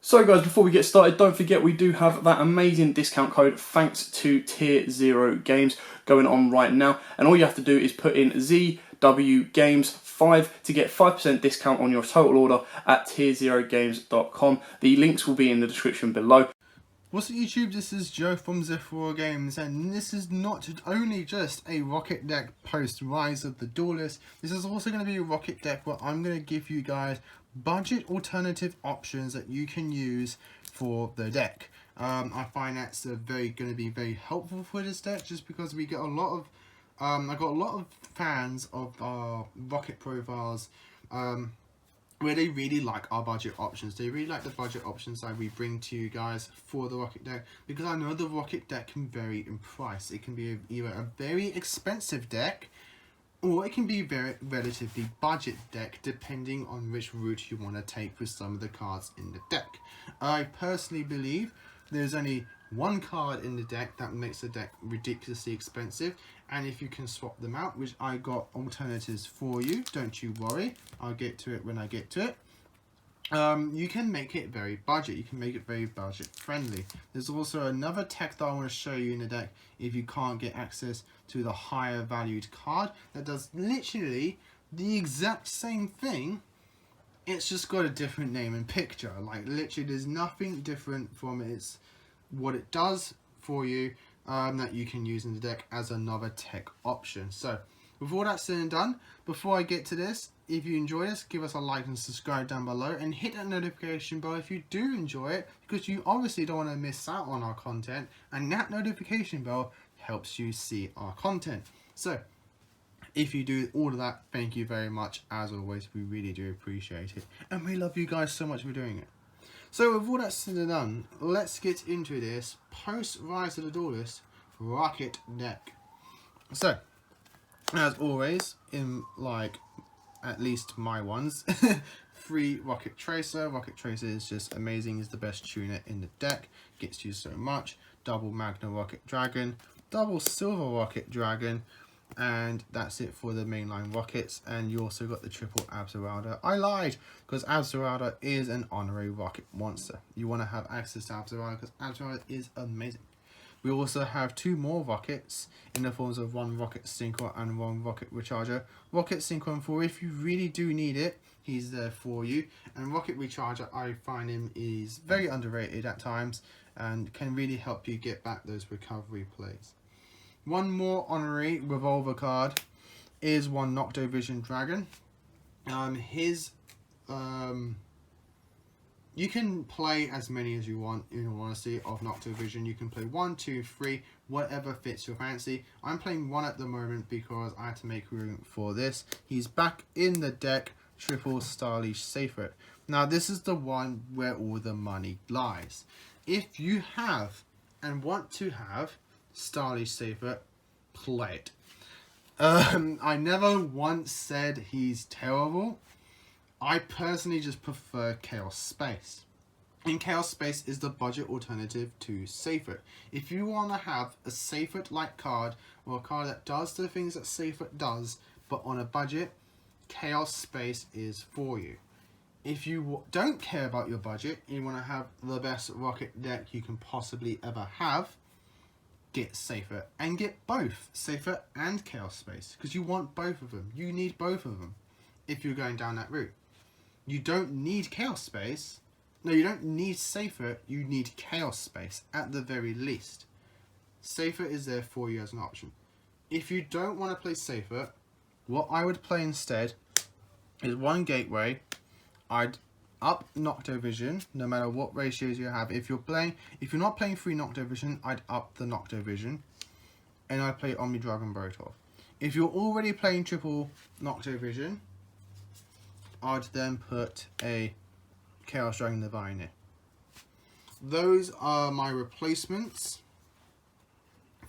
So guys, before we get started, don't forget we do have that amazing discount code thanks to Tier 0 Games going on right now. And all you have to do is put in ZW Games 5 to get 5% discount on your total order at tier0games.com. The links will be in the description below. What's up YouTube, this is Joe from YUGIOH Games, and this is not only just a Rocket deck post Rise of the Duelist, this is also going to be a Rocket deck where I'm going to give you guys budget alternative options that you can use for the deck. I find that's going to be very helpful for this deck, just because we get a lot of, I got a lot of fans of our Rocket profiles, where they really like our budget options. They really like the budget options that we bring to you guys for the Rocket deck, because I know the Rocket deck can vary in price. It can be either a very expensive deck, or it can be a very relatively budget deck, depending on which route you want to take with some of the cards in the deck. I personally believe there's only one card in the deck that makes the deck ridiculously expensive, and if you can swap them out, which I got alternatives for you, don't you worry, I'll get to it when I get to it. You can make it very budget, you can make it very budget friendly. There's also another tech that I want to show you in the deck if you can't get access to the higher valued card that does literally the exact same thing. It's just got a different name and picture. Like literally there's nothing different from it. It's what it does for you, that you can use in the deck as another tech option. So with all that said and done, before I get to this, if you enjoy this, give us a like and subscribe down below, and hit that notification bell if you do enjoy it, because you obviously don't want to miss out on our content, and that notification bell helps you see our content. So if you do all of that, thank you very much. As always, we really do appreciate it, and we love you guys so much for doing it. So with all that said and done, let's get into this post Rise of the Duelist Rocket deck. So, as always, in like at least my ones, free Rocket Tracer. Rocket Tracer is just amazing, is the best tuner in the deck, gets you so much. Double Magna Rocket Dragon, double Silver Rocket Dragon, and that's it for the mainline rockets. And you also got the triple Abzerada. I lied, because Abzerada is an honorary rocket monster. You want to have access to Abzerada because Abzerada is amazing. We also have two more rockets in the forms of one Rocket Synchro and one Rocket Recharger. Rocket Synchro for if you really do need it, he's there for you. And Rocket Recharger, I find him is very underrated at times and can really help you get back those recovery plays. One more honorary revolver card is one Noctovision Dragon. You can play as many as you want, in all honesty, of Noctovision. You can play 1, 2, 3, whatever fits your fancy. I'm playing 1 at the moment because I had to make room for this. He's back in the deck, triple Starleash Safer. Now this is the one where all the money lies. If you have and want to have Starleash Safer, play it. I never once said he's terrible. I personally just prefer Chaos Space. And Chaos Space is the budget alternative to Safert. If you want to have a Safert-like card, or a card that does the things that Safert does, but on a budget, Chaos Space is for you. If you don't care about your budget, and you want to have the best Rocket deck you can possibly ever have, get Safert. And get both Safert and Chaos Space, because you want both of them. You need both of them if you're going down that route. You don't need Chaos Space. No, you don't need Safert. You need Chaos Space at the very least. Safert is there for you as an option. If you don't want to play Safert, what I would play instead is one Gateway. I'd up Noctovision, no matter what ratios you have. If you're not playing free Noctovision, I'd up the Noctovision, and I'd play Omni Dragon Brotov. If you're already playing triple Noctovision, I'd then put a Chaos Dragon Divine in. Those are my replacements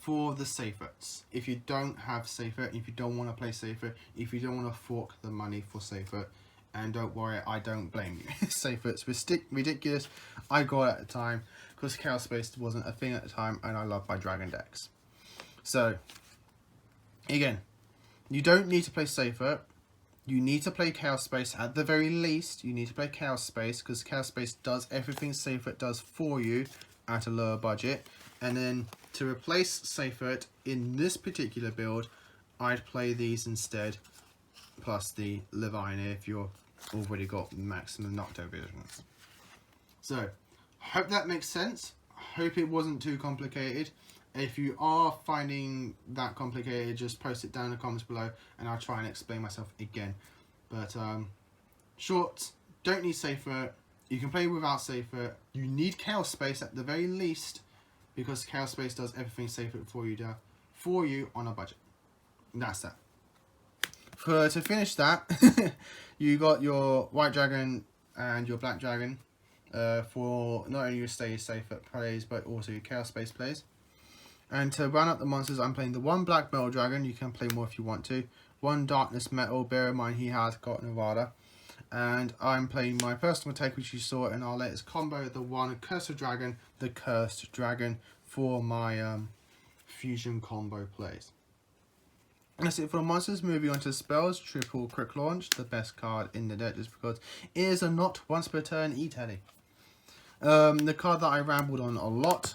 for the Saferts. If you don't have Safert, if you don't want to play Safert, if you don't want to fork the money for Safert, and don't worry, I don't blame you. Safert's ridiculous. I got it at the time because Chaos Space wasn't a thing at the time, and I love my Dragon decks. So, again, you don't need to play Safert. You need to play Chaos Space at the very least. You need to play Chaos Space because Chaos Space does everything Seyfert does for you at a lower budget. And then to replace Seyfert in this particular build, I'd play these instead, plus the Levine if you've already got maximum Nocto visions. So, hope that makes sense. Hope it wasn't too complicated. If you are finding that complicated, just post it down in the comments below and I'll try and explain myself again. But short, don't need Seyfert. You can play without Seyfert. You need Chaos Space at the very least because Chaos Space does everything Seyfert for you on a budget. And that's that. To finish that, you got your White Dragon and your Black Dragon for not only your stay Seyfert plays but also your Chaos Space plays. And to run up the monsters, I'm playing the one Black Metal Dragon. You can play more if you want to. One Darkness Metal. Bear in mind he has got Nevada. And I'm playing my personal take, which you saw in our latest combo, the one Cursed Dragon, the Cursed Dragon, for my fusion combo plays. That's it for the monsters. Moving on to spells. Triple Quick Launch, the best card in the deck, just because it is a not once per turn E-Teddy. The card that I rambled on a lot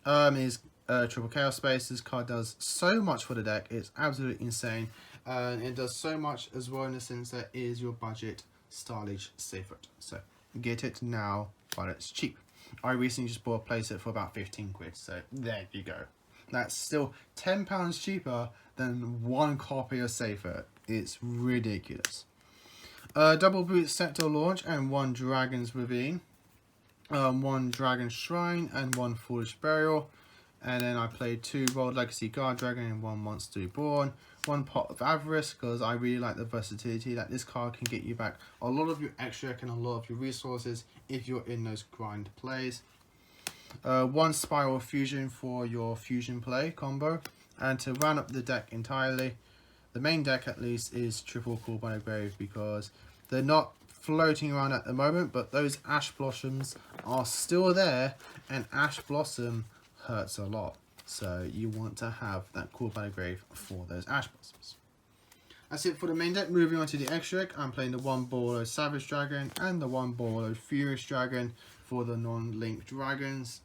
is Triple Chaos Space. This card does so much for the deck. It's absolutely insane. And it does so much as well in the sense that it is your budget Starlight Seyfert. So get it now while it's cheap. I recently just bought a playset for about 15 quid. So there you go. That's still £10 cheaper than one copy of Seyfert. It's ridiculous. Double Boot Scepter Launch and one Dragon's Ravine. One Dragon Shrine and one Foolish Burial. And then I played two World Legacy Guard Dragon and one Monster Reborn. One Pot of Avarice because I really like the versatility that this card can get you back a lot of your extra and a lot of your resources if you're in those grind plays. One Spiral Fusion for your fusion play combo. And to round up the deck entirely, the main deck at least, is Triple Call by the Grave because they're not floating around at the moment, but those Ash Blossoms are still there, and Ash Blossom hurts a lot. So you want to have that Call by the Grave for those Ash Blossoms. That's it for the main deck. Moving on to the extra deck, I'm playing the one Borlo Savage Dragon and the one Borlo Furious Dragon for the non-linked dragons.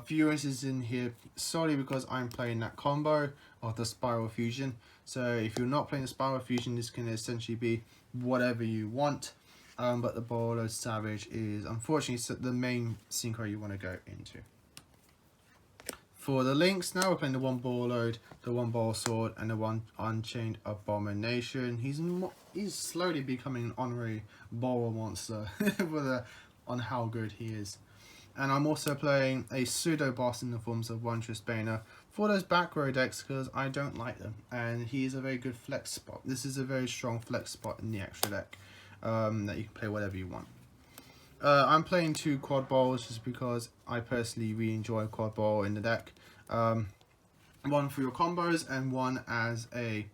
Furious is in here solely because I'm playing that combo of the Spiral Fusion. So if you're not playing the Spiral Fusion, this can essentially be whatever you want. But the Borlo Savage is unfortunately the main synchro you want to go into. For the links, now we're playing the one Borlo, the one Ball Sword, and the one Unchained Abomination. He's slowly becoming an honorary Borlo monster on how good he is. And I'm also playing a pseudo boss in the forms of one Trisbana for those back row decks because I don't like them. And he is a very good flex spot. This is a very strong flex spot in the extra deck that you can play whatever you want. I'm playing two Quad Bowls just because I personally really enjoy Quad Bowl in the deck. One for your combos and one as a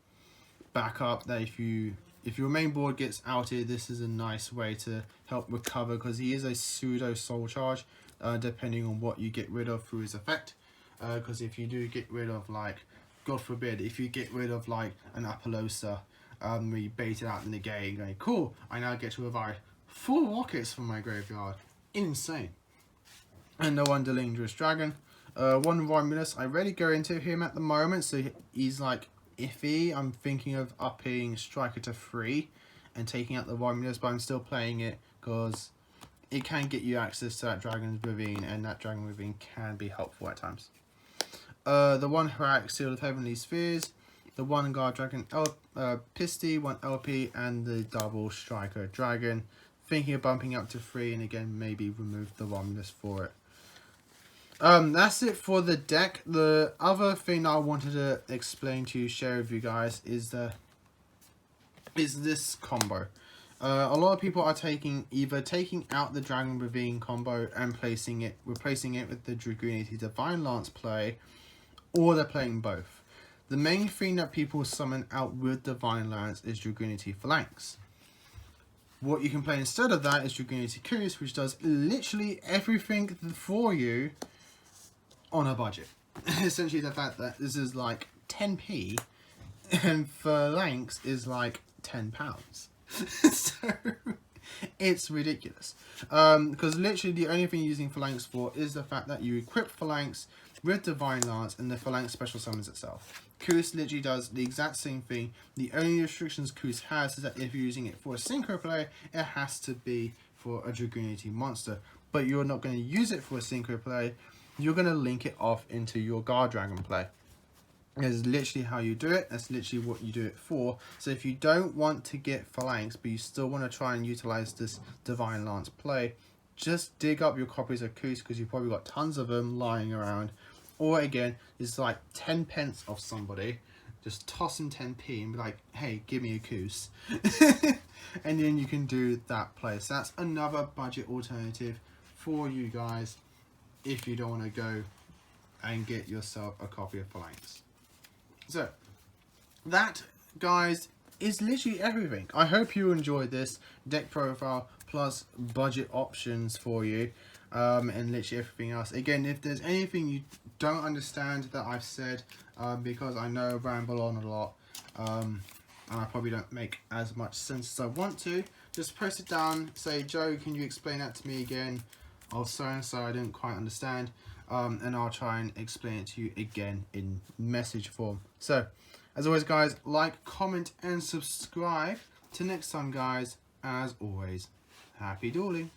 backup that if your main board gets outed, this is a nice way to help recover because he is a pseudo soul charge. Depending on what you get rid of through his effect, because if you do get rid of, like, God forbid, if you get rid of like an Apollosa, where you bait it out in the game going, cool, I now get to revive 4 rockets from my graveyard. Insane. And the one Delindrous Dragon. One Romulus, I rarely go into him at the moment, so he's like iffy. I'm thinking of upping Striker to 3 and taking out the Romulus, but I'm still playing it because it can get you access to that Dragon's Ravine, and that Dragon Ravine can be helpful at times. The one Heroic Seal of Heavenly Spheres, the one Guard Dragon Pisty, one LP, and the double Striker Dragon. Thinking of bumping up to 3, and again, maybe remove the Romulus for it. That's it for the deck. The other thing that I wanted to explain to you, share with you guys, is this combo. A lot of people are either taking out the Dragon Ravine combo and replacing it with the Dragoonity Divine Lance play, or they're playing both. The main thing that people summon out with Divine Lance is Dragoonity Phalanx. What you can play instead of that is Dragoonity Curious, which does literally everything for you on a budget. Essentially the fact that this is like 10p and Phalanx is like £10. So it's ridiculous. Because literally the only thing you're using Phalanx for is the fact that you equip Phalanx with Divine Lance and the Phalanx special summons itself. Koos literally does the exact same thing. The only restrictions Koos has is that if you're using it for a synchro play, it has to be for a Dragoonity monster. But you're not going to use it for a synchro play. You're going to link it off into your Guard Dragon play. That's literally how you do it. That's literally what you do it for. So if you don't want to get Phalanx, but you still want to try and utilize this Divine Lance play, just dig up your copies of Koos, because you've probably got tons of them lying around. Or again, it's like 10 pence off somebody. Just toss them 10p and be like, hey, give me a Koos. And then you can do that play. So that's another budget alternative for you guys if you don't want to go and get yourself a copy of Phalanx. So that, guys, is literally everything. I hope you enjoyed this deck profile plus budget options for you, and literally everything else. Again, if there's anything you don't understand that I've said, because I know I ramble on a lot, and I probably don't make as much sense as I want to, just press it down, say, Joe, can you explain that to me again? Oh, so and so, I didn't quite understand. And I'll try and explain it to you again in message form. So, as always, guys, like, comment, and subscribe. Till next time, guys, as always, happy dueling.